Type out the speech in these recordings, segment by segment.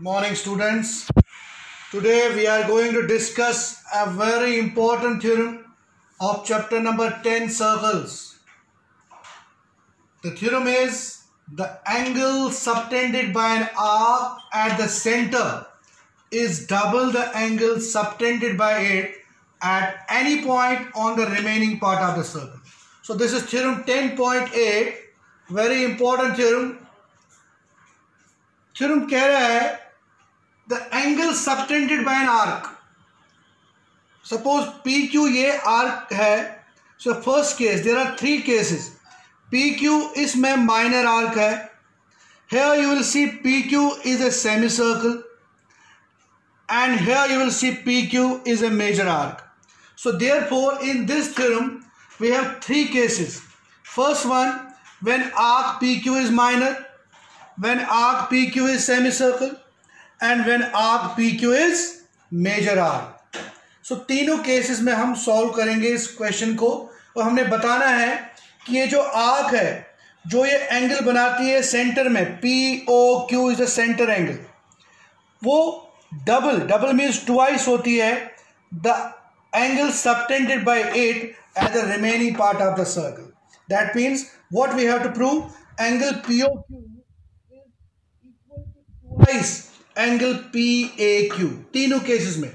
Morning students. Today we are going to discuss a very important theorem of chapter number 10, circles. The theorem is the angle subtended by an arc at the center is double the angle subtended by it at any point on the remaining part of the circle. So this is theorem 10.8, very important theorem. Theorem कह रहा है the angle subtended by an arc. Suppose PQ ये arc है. So first case, there are three cases. PQ इसमें minor arc है. Here you will see PQ is a semicircle, and here you will see PQ is a major arc. So therefore, in this theorem, we have three cases. First one, when arc PQ is minor, when arc PQ is semicircle, and when arc PQ is major arc. So तीनों cases में हम solve करेंगे इस question को, और हमने बताना है कि ये जो आर्क है, जो ये एंगल बनाती है सेंटर में, POQ is the centre angle, वो डबल मीन्स ट्वाइस होती है the angle subtended by it at the remaining part of the circle. That means what we have to prove, angle POQ is equal to twice angle PAQ. तीनों cases में,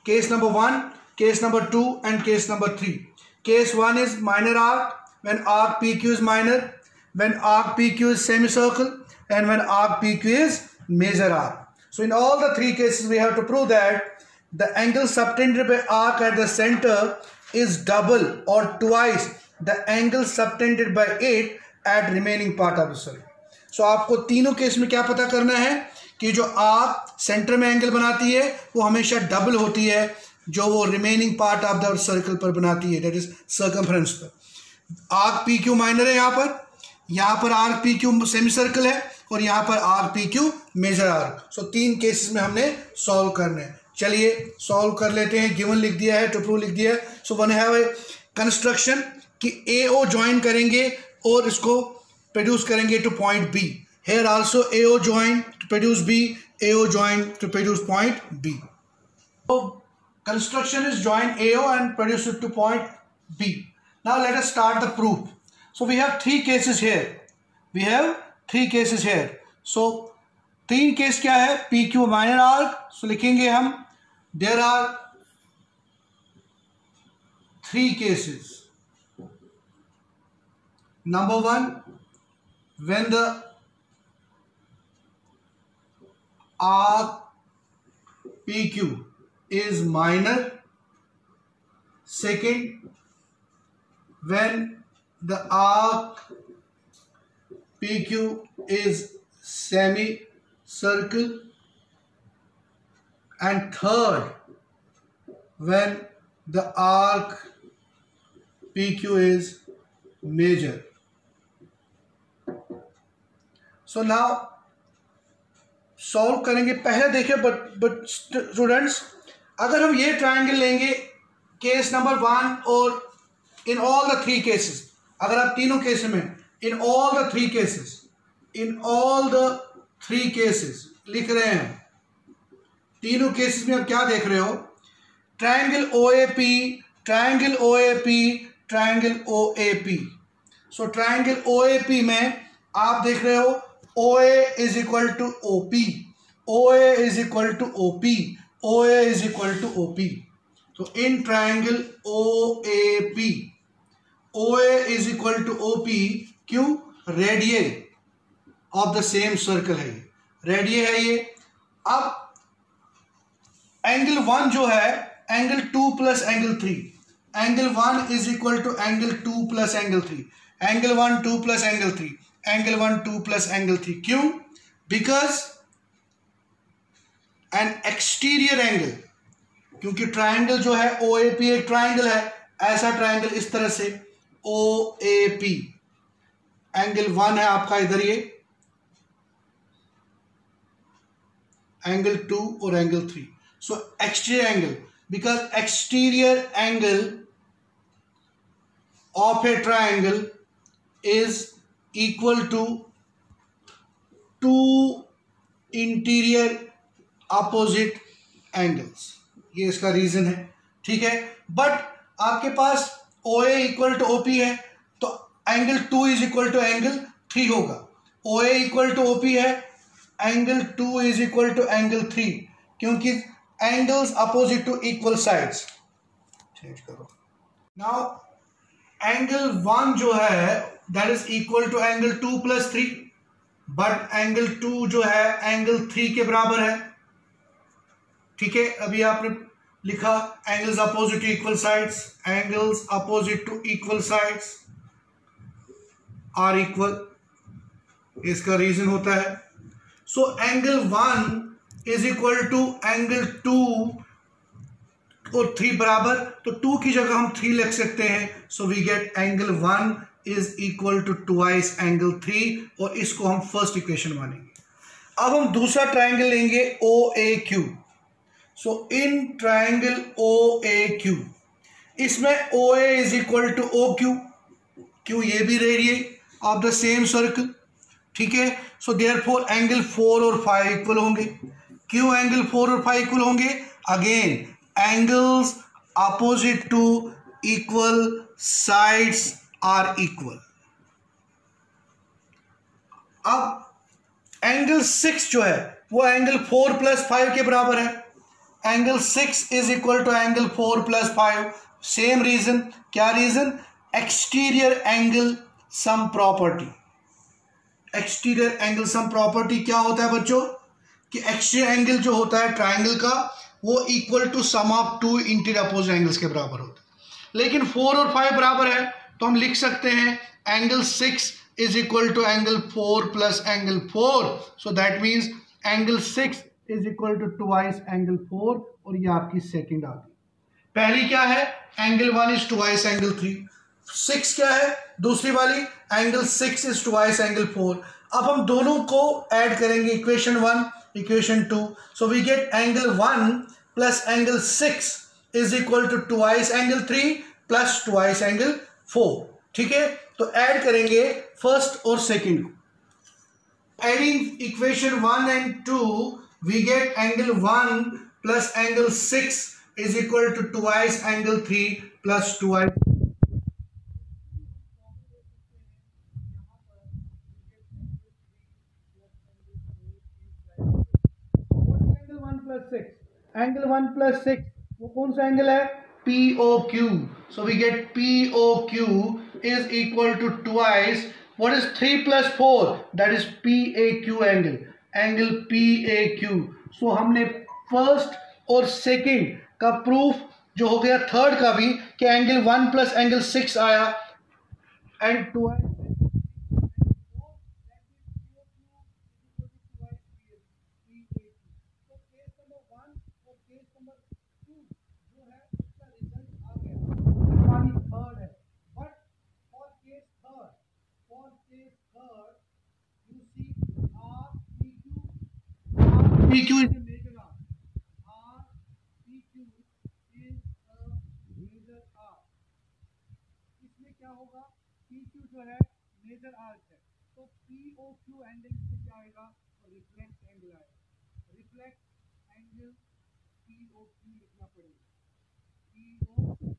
case number 1, case number 2 and case number 3. Case 1 is minor arc when arc PQ is minor, when arc PQ is semicircle, and when arc PQ is major arc. So in all the three cases we have to prove that the angle subtended by arc at the center is double or twice the angle subtended by it at remaining part of the circle. So आपको तीनों case में क्या पता करना है कि जो arc centre में एंगल बनाती है वो हमेशा डबल होती है जो वो remaining part of the circle पर बनाती है, दैट इज सर्कमफ्रेंस पर. आर्क PQ माइनर है, यहाँ पर आर्क PQ सेमी सर्कल है, और यहाँ पर आर्क PQ मेजर आर्क. सो तीन केसेस में हमने सॉल्व करने हैं. चलिए सॉल्व कर लेते हैं. गिवन लिख दिया है, टू प्रूव लिख दिया है. So one have a construction कि AO ज्वाइन करेंगे और इसको प्रोड्यूस करेंगे two point B. Here also AO join to produce B, AO join to produce point B. So construction is join AO and produce it to point B. Now let us start the proof. So we have three cases here. So तीन case क्या है, PQ minor arc. So लिखेंगे हम, there are three cases. Number 1, when the arc PQ is minor. Second, when the arc PQ is semicircle. And third, when the arc PQ is major. So now solve करेंगे. पहले देखिए, but students, अगर हम ये triangle लेंगे case number 1 और in all the three cases, अगर आप तीनों केस में in all the three cases लिख रहे हैं, तीनों केसेस में आप क्या देख रहे हो, triangle OAP. So triangle OAP में आप देख रहे हो OA is equal to OP, OA is equal to OP, OA is equal to OP. So in triangle OAP, OA is equal to OP. क्यों? Radius of the same circle है ये, radius है ये. अब एंगल 1 जो है, angle 2 plus angle 3, angle 1 is equal to angle 2 plus angle 3, angle 1 2 plus angle 3, angle 1 2 plus angle 3. क्यों? Because an exterior angle, क्योंकि ट्राइंगल जो है OAP एक ट्राइंगल है, ऐसा ट्राइंगल इस तरह से OAP, एंगल 1 है आपका इधर, ये एंगल 2 और angle 3. So exterior angle, because exterior angle of a triangle is equal to 2 interior opposite angles. ये इसका रीजन है, ठीक है। बट आपके पास OA इक्वल टू OP है तो angle 2 is equal to angle 3 होगा। OA इक्वल टू OP है, angle 2 is equal to angle 3, क्योंकि angles opposite to equal sides. Change करो। नाउ एंगल 1 जो है that is equal to angle 2 plus 3, but angle 2 जो है एंगल 3 के बराबर है, ठीक है। अभी आपने लिखा angles opposite to equal sides, angles opposite to equal sides are equal, इसका रीजन होता है। So angle 1 is equal to angle 2 और 3 बराबर, तो 2 की जगह हम 3 लिख सकते हैं। So we get angle 1 is equal to twice angle 3, और इसको हम फर्स्ट इक्वेशन मानेंगे। अब हम दूसरा ट्राइंगल लेंगे OAQ। So in triangle OAQ, इसमें OA is equal to OQ, Q ये भी radius of the same circle, ठीक है। सो देयरफॉर एंगल 4 और 5 इक्वल होंगे। क्यों एंगल 4 और 5 इक्वल होंगे? Again angles opposite to equal sides are equal. अब एंगल 6 जो है वो एंगल 4 प्लस 5 के बराबर है। Angle 6 is equal to angle 4 plus 5। Same reason, क्या रीजन? Exterior angle sum property. Exterior angle sum property क्या होता है बच्चों? कि एक्सटीरियर एंगल जो होता है ट्राइंगल का वो equal to sum of 2 interior opposite angles के बराबर होता है। लेकिन 4 और 5 बराबर है तो हम लिख सकते हैं angle 6 is equal to angle 4 plus angle 4। So that means angle 6 is equal to twice angle 4, और ये आपकी सेकंड आ गई। पहली क्या है? Angle 1 is twice angle 3। 6 क्या है दूसरी वाली? Angle 6 is twice angle 4। अब हम दोनों को ऐड करेंगे, equation 1 equation 2। So we get angle 1 plus angle 6 is equal to twice angle 3 plus twice angle 4, ठीक है। तो ऐड करेंगे फर्स्ट और सेकंड को। Adding equation 1 and 2, we get angle 1 plus angle 6 is equal to twice angle 3 plus twice. Angle 1 plus 6. Angle 1 plus 6 वो कौन सा angle है? POQ. So we get POQ is equal to twice. What is 3 plus 4? That is PAQ angle. Angle PAQ. So हमने first और second का proof जो हो गया, थर्ड का भी, कि एंगल 1 प्लस एंगल 6 आया and 2 PQ is a major arc. PQ is a major arc. इसमें क्या होगा? PQ जो है मेजर आर्क है, तो POQ एंगल इससे क्या आएगा? रिफ्लेक्ट एंगल आएगा। रिफ्लेक्ट एंगल POQ लिखना पड़ेगा। POQ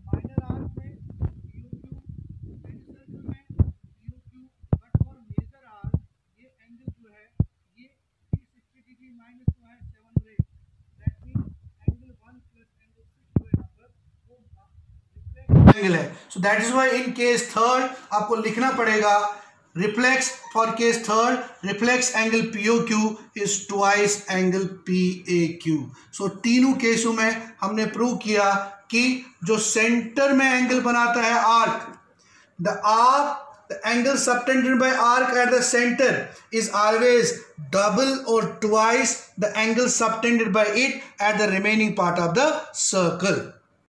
माइनर आर्क में POQ, एंड सर्कल में POQ, but for major arc ये एंगल जो है ये minus जो है 7 और 8, that means angle 1 plus angle 6 जो यहाँ पर वो रिफ्लेक्ट एंगल है। So that is why in case third आपको लिखना पड़ेगा reflex, for case third reflex angle POQ is twice angle PAQ। So तीनों केसों में हमने प्रूव किया कि जो सेंटर में एंगल बनाता है arc, the angle subtended by arc at the center is always double or twice the angle subtended by it at the remaining part of the circle.